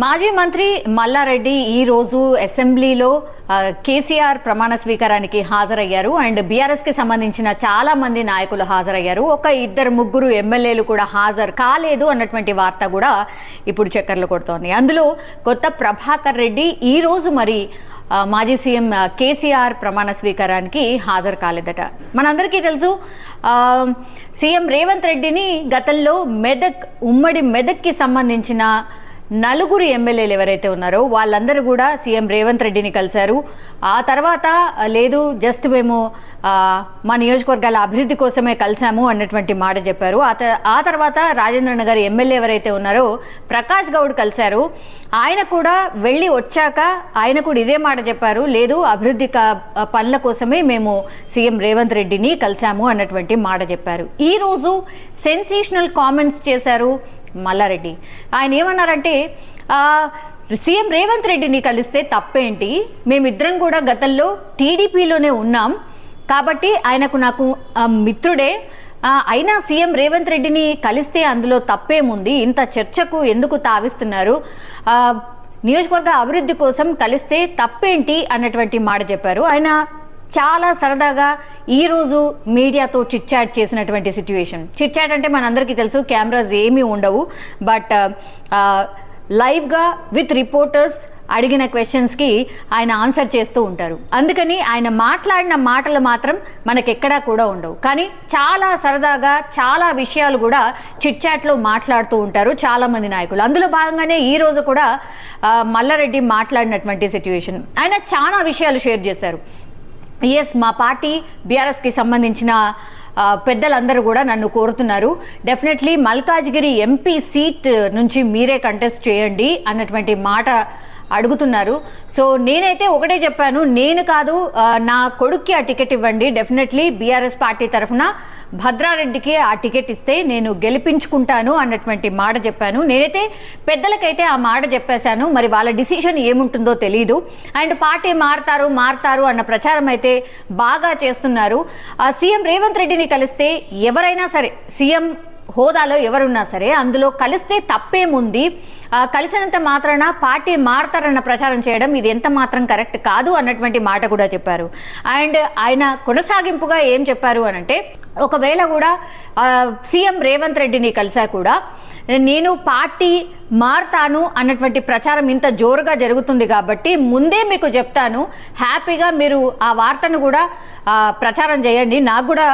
మాజీ మంత్రి మల్లారెడ్డి ఈ రోజు అసెంబ్లీలో కేసీఆర్ ప్రమాణ స్వీకారానికి హాజరయ్యారు. అండ్ బీఆర్ఎస్ కి సంబంధించిన చాలా మంది నాయకులు హాజరయ్యారు. ఒక ఇద్దరు ముగ్గురు ఎమ్మెల్యేలు కూడా హాజరు కాలేదు అన్నటువంటి వార్త కూడా ఇప్పుడు చక్కర్లు కొడుతోంది. అందులో కొత్త ప్రభాకర్ రెడ్డి ఈ రోజు మరి మాజీ సీఎం కేసీఆర్ ప్రమాణ స్వీకారానికి హాజరు కాలేదట. మనందరికీ తెలుసు సీఎం రేవంత్ రెడ్డిని గతంలో ఉమ్మడి మెదక్కి సంబంధించిన నలుగురు ఎమ్మెల్యేలు ఎవరైతే ఉన్నారో వాళ్ళందరూ కూడా సీఎం రేవంత్ రెడ్డిని కలిశారు. ఆ తర్వాత లేదు జస్ట్ మేము మా నియోజకవర్గాల అభివృద్ధి కోసమే కలిసాము అన్నటువంటి మాట చెప్పారు. ఆ తర్వాత రాజేంద్ర నగర్ ఎమ్మెల్యే ఎవరైతే ఉన్నారో ప్రకాష్ గౌడ్ కలిశారు. ఆయన కూడా వెళ్ళి వచ్చాక ఆయన కూడా ఇదే మాట చెప్పారు, లేదు అభివృద్ధి పనుల కోసమే మేము సీఎం రేవంత్ రెడ్డిని కలిసాము అన్నటువంటి మాట చెప్పారు. ఈరోజు సెన్సేషనల్ కామెంట్స్ చేశారు మల్లారెడ్డి. ఆయన ఏమన్నారంటే సీఎం రేవంత్ రెడ్డిని కలిస్తే తప్పేంటి, మేమిద్దరం కూడా గతంలో టీడీపీలోనే ఉన్నాం కాబట్టి నాకు మిత్రుడే, అయినా సీఎం రేవంత్ రెడ్డిని కలిస్తే అందులో తప్పేముంది, ఇంత చర్చకు ఎందుకు తావిస్తున్నారు, నియోజకవర్గ అభివృద్ధి కోసం కలిస్తే తప్పేంటి అన్నటువంటి మాట చెప్పారు. ఆయన చాలా సరదాగా ఈరోజు మీడియాతో చిట్ చాట్ చేసినటువంటి సిచ్యువేషన్. చిట్ చాట్ అంటే మనందరికీ తెలుసు కెమెరాస్ ఏమీ ఉండవు, బట్ లైవ్గా విత్ రిపోర్టర్స్ అడిగిన క్వశ్చన్స్కి ఆయన ఆన్సర్ చేస్తూ ఉంటారు. అందుకని ఆయన మాట్లాడిన మాటలు మాత్రం మనకెక్కడా కూడా ఉండవు, కానీ చాలా సరదాగా చాలా విషయాలు కూడా చిట్ చాట్లో మాట్లాడుతూ ఉంటారు చాలామంది నాయకులు. అందులో భాగంగానే ఈరోజు కూడా మల్లారెడ్డి మాట్లాడినటువంటి సిచ్యువేషన్. ఆయన చాలా విషయాలు షేర్ చేశారు. ఎస్, మా పార్టీ బీఆర్ఎస్కి సంబంధించిన పెద్దలందరూ కూడా నన్ను కోరుతున్నారు, డెఫినెట్లీ మల్కాజ్గిరి ఎంపీ సీట్ నుంచి మీరే కంటెస్ట్ చేయండి అన్నటువంటి మాట అడుగుతున్నారు. సో నేనైతే ఒకటే చెప్పాను, నేను కాదు నా కొడుక్కి ఆ టికెట్ ఇవ్వండి, డెఫినెట్లీ బీఆర్ఎస్ పార్టీ తరఫున భద్రారెడ్డికి ఆ టికెట్ ఇస్తే నేను గెలిపించుకుంటాను అన్నటువంటి మాట చెప్పాను. నేనైతే పెద్దలకైతే ఆ మాట చెప్పేశాను, మరి వాళ్ళ డిసిషన్ ఏముంటుందో తెలియదు. అండ్ పార్టీ మారుతారు అన్న ప్రచారం అయితే బాగా చేస్తున్నారు. సీఎం రేవంత్ రెడ్డిని కలిస్తే ఎవరైనా సరే, సీఎం హోదాలో ఎవరున్నా సరే అందులో కలిస్తే తప్పేముంది, కలిసినంత మాత్రాన పార్టీ మారతారన్న ప్రచారం చేయడం ఇది ఎంత మాత్రం కరెక్ట్ కాదు అన్నటువంటి మాట కూడా చెప్పారు. అండ్ ఆయన కొనసాగింపుగా ఏం చెప్పారు అనంటే, ఒకవేళ కూడా సీఎం రేవంత్ రెడ్డిని కలిసా కూడా నేను పార్టీ మారుతాను అన్నటువంటి ప్రచారం ఇంత జోరుగా జరుగుతుంది కాబట్టి ముందే మీకు చెప్తాను, హ్యాపీగా మీరు ఆ వార్తను కూడా ప్రచారం చేయండి, నాకు కూడా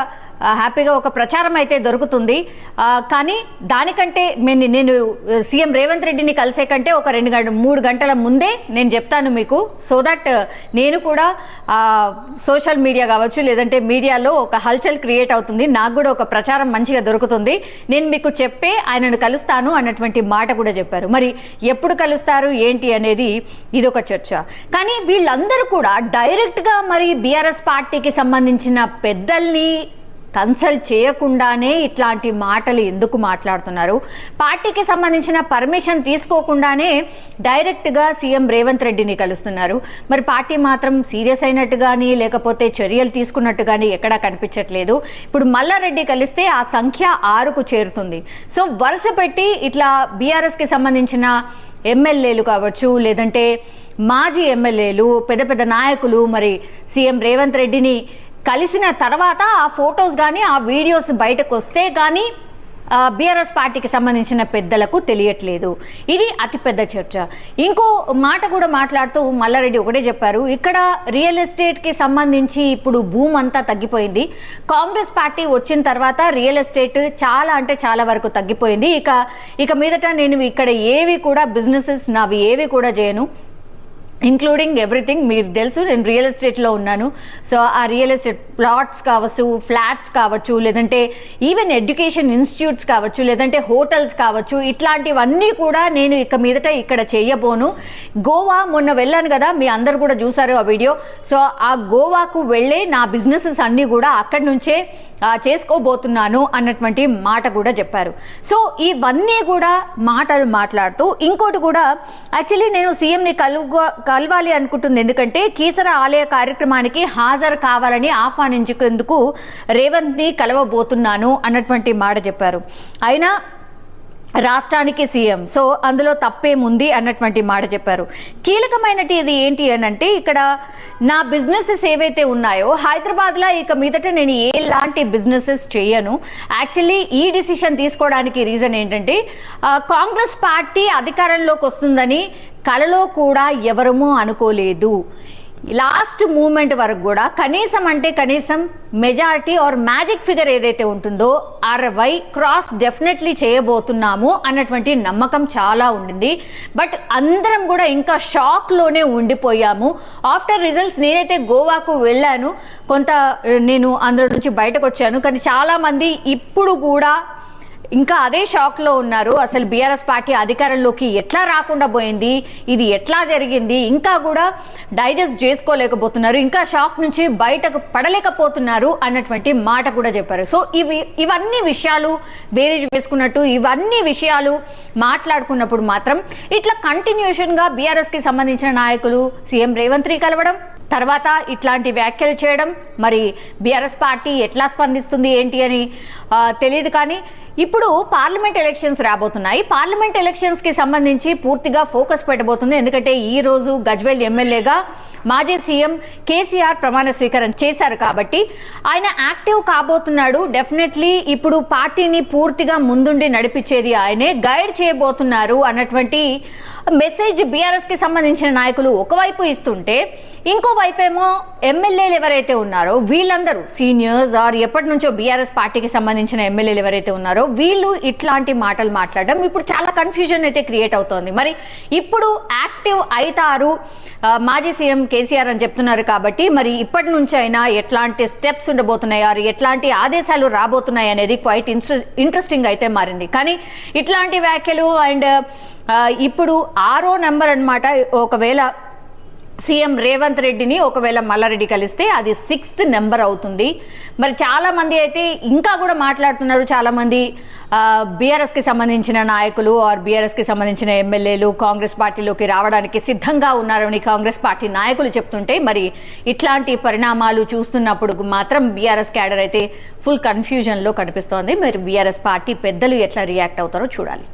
హ్యాపీగా ఒక ప్రచారం అయితే దొరుకుతుంది. కానీ దానికంటే నేను సీఎం రేవంత్ రెడ్డిని కలిసే కంటే ఒక 2-3 గంటల ముందే నేను చెప్తాను మీకు, సో దట్ నేను కూడా సోషల్ మీడియా కావచ్చు లేదంటే మీడియాలో ఒక హల్చల్ క్రియేట్ అవుతుంది, నాకు కూడా ఒక ప్రచారం మంచిగా దొరుకుతుంది, నేను మీకు చెప్పే ఆయనను కలుస్తాను అన్నటువంటి మాట కూడా చెప్పారు. మరి ఎప్పుడు కలుస్తారు ఏంటి అనేది ఇదొక చర్చ. కానీ వీళ్ళందరూ కూడా డైరెక్ట్గా మరి బీఆర్ఎస్ పార్టీకి సంబంధించిన పెద్దల్ని కన్సల్ట్ చేయకుండానే ఇట్లాంటి మాటలు ఎందుకు మాట్లాడుతున్నారు, పార్టీకి సంబంధించిన పర్మిషన్ తీసుకోకుండానే డైరెక్ట్గా సీఎం రేవంత్ రెడ్డిని కలుస్తున్నారు. మరి పార్టీ మాత్రం సీరియస్ అయినట్టు కానీ లేకపోతే చర్యలు తీసుకున్నట్టు కానీ ఎక్కడా కనిపించట్లేదు. ఇప్పుడు మల్లారెడ్డి కలిస్తే ఆ సంఖ్య 6కు చేరుతుంది. సో వరుస పెట్టి ఇట్లా బీఆర్ఎస్కి సంబంధించిన ఎమ్మెల్యేలు కావచ్చు లేదంటే మాజీ ఎమ్మెల్యేలు పెద్ద పెద్ద నాయకులు మరి సీఎం రేవంత్ రెడ్డిని కలిసిన తర్వాత ఆ ఫొటోస్ కానీ ఆ వీడియోస్ బయటకు వస్తే కానీ బీఆర్ఎస్ పార్టీకి సంబంధించిన పెద్దలకు తెలియట్లేదు. ఇది అతిపెద్ద చర్చ. ఇంకో మాట కూడా మాట్లాడుతూ మల్లారెడ్డి ఒకటే చెప్పారు, ఇక్కడ రియల్ ఎస్టేట్కి సంబంధించి ఇప్పుడు భూమి అంతా తగ్గిపోయింది, కాంగ్రెస్ పార్టీ వచ్చిన తర్వాత రియల్ ఎస్టేట్ చాలా అంటే చాలా వరకు తగ్గిపోయింది, ఇక మీదట నేను ఇక్కడ ఏవి కూడా బిజినెసెస్ నావి ఏవి కూడా చేయను, ఇంక్లూడింగ్ ఎవ్రీథింగ్. మీరు తెలుసు నేను రియల్ ఎస్టేట్లో ఉన్నాను. సో ఆ రియల్ ఎస్టేట్ ప్లాట్స్ కావచ్చు, ఫ్లాట్స్ కావచ్చు, లేదంటే ఈవెన్ ఎడ్యుకేషన్ ఇన్స్టిట్యూట్స్ కావచ్చు, లేదంటే హోటల్స్ కావచ్చు, ఇట్లాంటివన్నీ కూడా నేను ఇక మీదట ఇక్కడ చేయబోను. గోవా మొన్న వెళ్ళాను కదా, మీ అందరు కూడా చూసారు ఆ వీడియో. సో ఆ గోవాకు వెళ్ళే నా బిజినెసెస్ అన్నీ కూడా అక్కడి నుంచే చేసుకోబోతున్నాను అన్నటువంటి మాట కూడా చెప్పారు. సో ఇవన్నీ కూడా మాటలు మాట్లాడుతూ ఇంకోటి కూడా, యాక్చువల్లీ నేను సీఎంని కలవాలి అనుకుంటుంది, ఎందుకంటే కీసర ఆలయ కార్యక్రమానికి హాజరు కావాలని ఆహ్వానించేందుకు రేవంత్ని కలవబోతున్నాను అన్నటువంటి మాట చెప్పారు. అయినా రాష్ట్రానికి సీఎం, సో అందులో తప్పేముంది అన్నటువంటి మాట చెప్పారు. కీలకమైనది ఇది ఏంటి అని అంటే, ఇక్కడ నా బిజినెసెస్ ఏవైతే ఉన్నాయో హైదరాబాద్లో ఇక మీదట నేను ఎలాంటి బిజినెసెస్ చేయను. యాక్చువల్లీ ఈ డిసిషన్ తీసుకోవడానికి రీజన్ ఏంటంటే, కాంగ్రెస్ పార్టీ అధికారంలోకి వస్తుందని కలలో కూడా ఎవరమూ అనుకోలేదు. లాస్ట్ మూమెంట్ వరకు కూడా కనీసం అంటే కనీసం మెజారిటీ ఆర్ మ్యాజిక్ ఫిగర్ ఏదైతే ఉంటుందో 60 క్రాస్ డెఫినెట్లీ చేయబోతున్నాము అన్నటువంటి నమ్మకం చాలా ఉండింది. బట్ అందరం కూడా ఇంకా షాక్లోనే ఉండిపోయాము. ఆఫ్టర్ రిజల్ట్స్ నేనైతే గోవాకు వెళ్ళాను, కొంత నేను అందులో నుంచి బయటకు వచ్చాను. కానీ చాలామంది ఇప్పుడు కూడా ఇంకా అదే షాక్లో ఉన్నారు. అసలు బీఆర్ఎస్ పార్టీ అధికారంలోకి ఎట్లా రాకుండా పోయింది, ఇది ఎట్లా జరిగింది, ఇంకా కూడా డైజెస్ట్ చేసుకోలేకపోతున్నారు, ఇంకా షాక్ నుంచి బయటకు పడలేకపోతున్నారు అన్నటువంటి మాట కూడా చెప్పారు. సో ఇవన్నీ విషయాలు బేరీజ్ వేసుకున్నట్టు ఇవన్నీ విషయాలు మాట్లాడుకున్నప్పుడు మాత్రం ఇట్లా కంటిన్యూషన్గా బీఆర్ఎస్కి సంబంధించిన నాయకులు సీఎం రేవంత్ రెడ్డి కలవడం, తర్వాత ఇట్లాంటి వ్యాఖ్యలు చేయడం, మరి బీఆర్ఎస్ పార్టీ ఎట్లా స్పందిస్తుంది ఏంటి అని తెలియదు. కానీ ఇప్పుడు పార్లమెంట్ ఎలక్షన్స్ రాబోతున్నాయి. పార్లమెంట్ ఎలక్షన్స్కి సంబంధించి పూర్తిగా ఫోకస్ పెట్టబోతుంది. ఎందుకంటే ఈరోజు గజ్వేల్ ఎమ్మెల్యేగా మాజీ సీఎం కేసీఆర్ ప్రమాణ స్వీకారం చేశారు కాబట్టి ఆయన యాక్టివ్ కాబోతున్నాడు. డెఫినెట్లీ ఇప్పుడు పార్టీని పూర్తిగా ముందుండి నడిపించేది ఆయనే, గైడ్ చేయబోతున్నారు అన్నటువంటి మెసేజ్ బీఆర్ఎస్కి సంబంధించిన నాయకులు ఒకవైపు ఇస్తుంటే, ఇంకోవైపు ఏమో ఎమ్మెల్యేలు ఎవరైతే ఉన్నారో వీళ్ళందరూ సీనియర్స్ ఆర్ ఎప్పటి నుంచో బీఆర్ఎస్ పార్టీకి సంబంధించిన ఎమ్మెల్యేలు ఎవరైతే ఉన్నారో వీళ్ళు ఇట్లాంటి మాటలు మాట్లాడడం ఇప్పుడు చాలా కన్ఫ్యూజన్ అయితే క్రియేట్ అవుతోంది. మరి ఇప్పుడు యాక్టివ్ అవుతారు మాజీ సీఎం కేసీఆర్ అని చెప్తున్నారు కాబట్టి మరి ఇప్పటి నుంచి అయినా ఎట్లాంటి స్టెప్స్ ఉండబోతున్నాయి, ఆర్ ఎట్లాంటి ఆదేశాలు రాబోతున్నాయి అనేది క్వైట్ ఇంట్రెస్టింగ్ అయితే మారింది. కానీ ఇట్లాంటి వ్యాఖ్యలు అండ్ ఇప్పుడు 6వ నెంబర్ అన్నమాట. ఒకవేళ సీఎం రేవంత్ రెడ్డిని ఒకవేళ మల్లారెడ్డి కలిస్తే అది 6th నెంబర్ అవుతుంది. మరి చాలామంది అయితే ఇంకా కూడా మాట్లాడుతున్నారు. చాలామంది బీఆర్ఎస్కి సంబంధించిన నాయకులు ఆర్ బీఆర్ఎస్కి సంబంధించిన ఎమ్మెల్యేలు కాంగ్రెస్ పార్టీలోకి రావడానికి సిద్ధంగా ఉన్నారని కాంగ్రెస్ పార్టీ నాయకులు చెప్తుంటే, మరి ఇట్లాంటి పరిణామాలు చూస్తున్నప్పుడు మాత్రం బీఆర్ఎస్ క్యాడర్ అయితే ఫుల్ కన్ఫ్యూజన్లో కనిపిస్తోంది. మరి బీఆర్ఎస్ పార్టీ పెద్దలు ఎట్లా రియాక్ట్ అవుతారో చూడాలి.